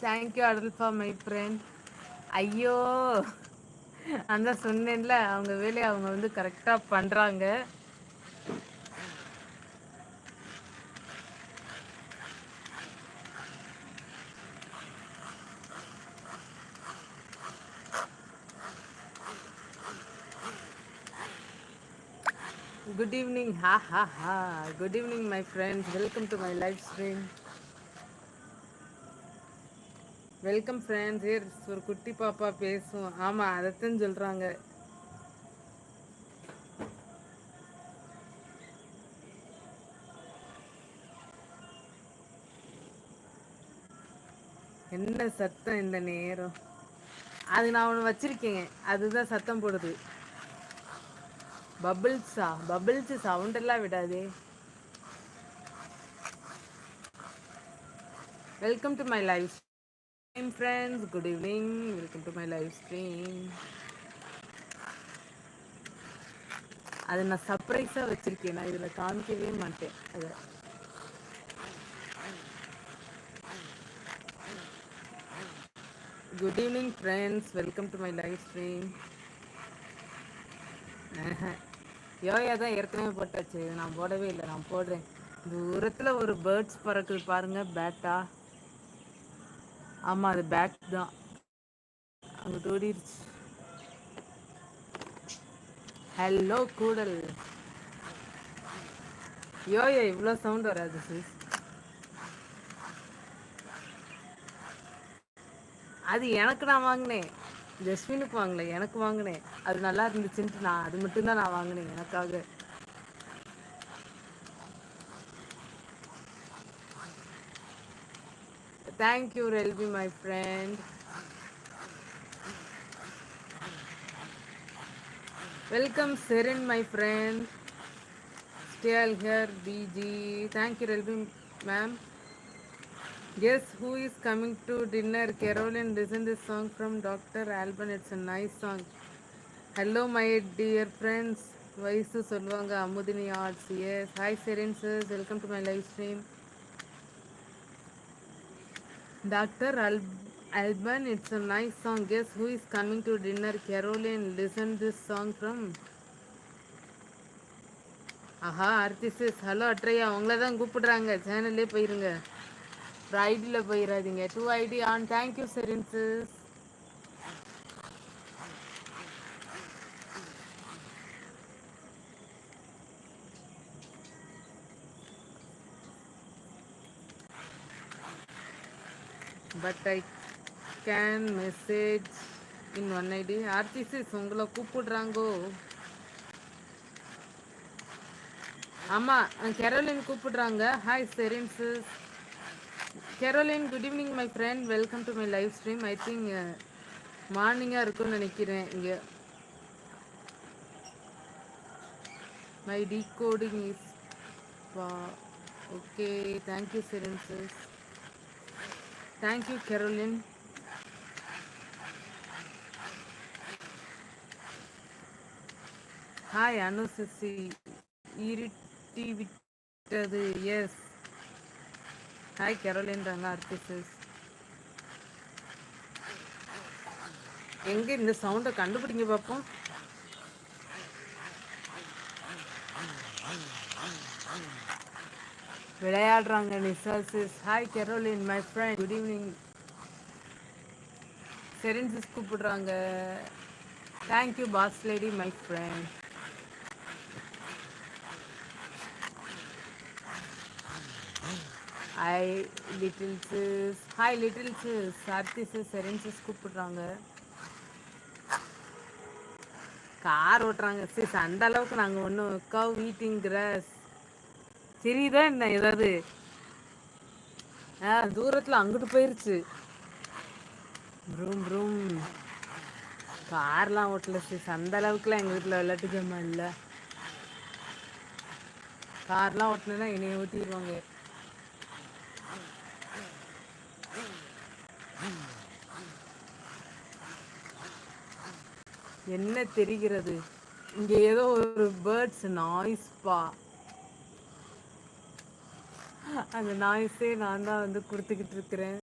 Thank you அடல்ஃபா my friend. ஐயோ, அந்த சொன்னேன்ல, அவங்க வேலையை அவங்க வந்து கரெக்டாக பண்ணுறாங்க. Good evening. ஹா ஹா ஹா. Good evening my friends. Welcome to my live stream. Welcome friends. ஒரு குட்டி பாப்பா பேசும். ஆமாம், அதைத்தான் சொல்கிறாங்க. என்ன சத்தம் இந்த நேரம்? அது நான் ஒன்று வச்சிருக்கேன், அதுதான் சத்தம் போடுது. பபிள்ஸா? பபிள்ஸ் சவுண்ட் எல்லாம் விடாதே. Welcome to my live stream friends. Good evening. Welcome to my live stream. அதை நான் சர்ப்ரைஸாக வச்சிருக்கேன், நான் இதில் காமிக்கவே மாட்டேன் அதை. Good evening friends. Welcome to my live stream. யோயா தான் ஏற்கனவே போட்டாச்சு, நான் போடவே இல்லை. நான் போடுறேன். தூரத்தில் ஒரு பேர்ட்ஸ் பறக்குது பாருங்க, பேட்டா. ஆமாம், அது பேட் தான். அங்கே தோடிடுச்சு. ஹலோ கூடல். யோயா இவ்வளோ சவுண்ட் வராது சிஸ். அது எனக்கு நான் வாங்கினேன், ஜஸ்வினுக்கு வாங்கல, எனக்கு வாங்கினேன். அது நல்லா இருந்துச்சுன்ட்டு நான் அது மட்டும்தான் நான் வாங்கினேன் எனக்காக. தேங்க்யூ ரெல்வி my friend. Welcome Sherin my friend. Stale here டிஜி. தேங்க்யூ ரெல்வி ma'am. Guess who is coming to dinner? Caroline, listen this song from Dr. Alban. It's a nice song. Hello my dear friends. வயசு சொல்லுவாங்க Amudhini arts. Yes. Hi Sherin sir, welcome to my live stream. Doctor Alban, it's a nice song. Guess who is coming to dinner? Caroline, listen this song from. ஆஹா, Aarthi sis. Hello அட்ரையா, உங்களை தான் கூப்பிடுறாங்க. சேனல்லே போயிருங்க, ஐடியில் போயிடாதீங்க. 2 ID on. Thank you Sherin sis. But I can message in 1 ID. Aarthi sis, உங்களை கூப்பிடுறாங்கோ. ஆமாம், கெரோலின் கூப்பிடுறாங்க. Hi Sherin sis. Caroline, good evening my friend. Welcome to my live stream. I think மார்னிங்காக இருக்குன்னு நினைக்கிறேன். இங்கே my decoding is okay. Thank you Sherin sis. Thank you Caroline. Hi Anu சிசி. இருட்டி விட்டது. எஸ். ஹாய் கெரோலின்றாங்க ஆர்த்தி சிஸ். எங்கே இந்த சவுண்டை கண்டுபிடிங்க பார்ப்போம். விளையாடுறாங்க Nisa sis. Hi Caroline my friend. Good evening. Sherin sis கூப்பிடுறாங்க. Thank you boss lady my friend. Hi little sis. Hi little sis. Aarthi sis, Sherin sis கூப்பிடுறாங்க. கார் ஓட்டுறாங்க சிஸ். அந்த அளவுக்கு நாங்கள் ஒன்றும் கவ் ஈட்டிங் கிராஸ் தெரியுதா என்ன ஏதாவது? தூரத்தில் அங்கிட்டு போயிருச்சு. Broom broom. கார்லாம் ஓட்டல சிஸ். அந்த அளவுக்குலாம் எங்கள் வீட்டில் விளையாட்டு ஜாமான் இல்லை. கார்லாம் ஓட்டினா என்னைய ஊட்டிடுவாங்க. என்ன தெரிகிறது? இங்கே ஏதோ ஒரு பேர்ட்ஸ் நாய்ஸ் பா. அந்த நாய்ஸே நான் தான் வந்து கொடுத்துக்கிட்டு இருக்கிறேன்.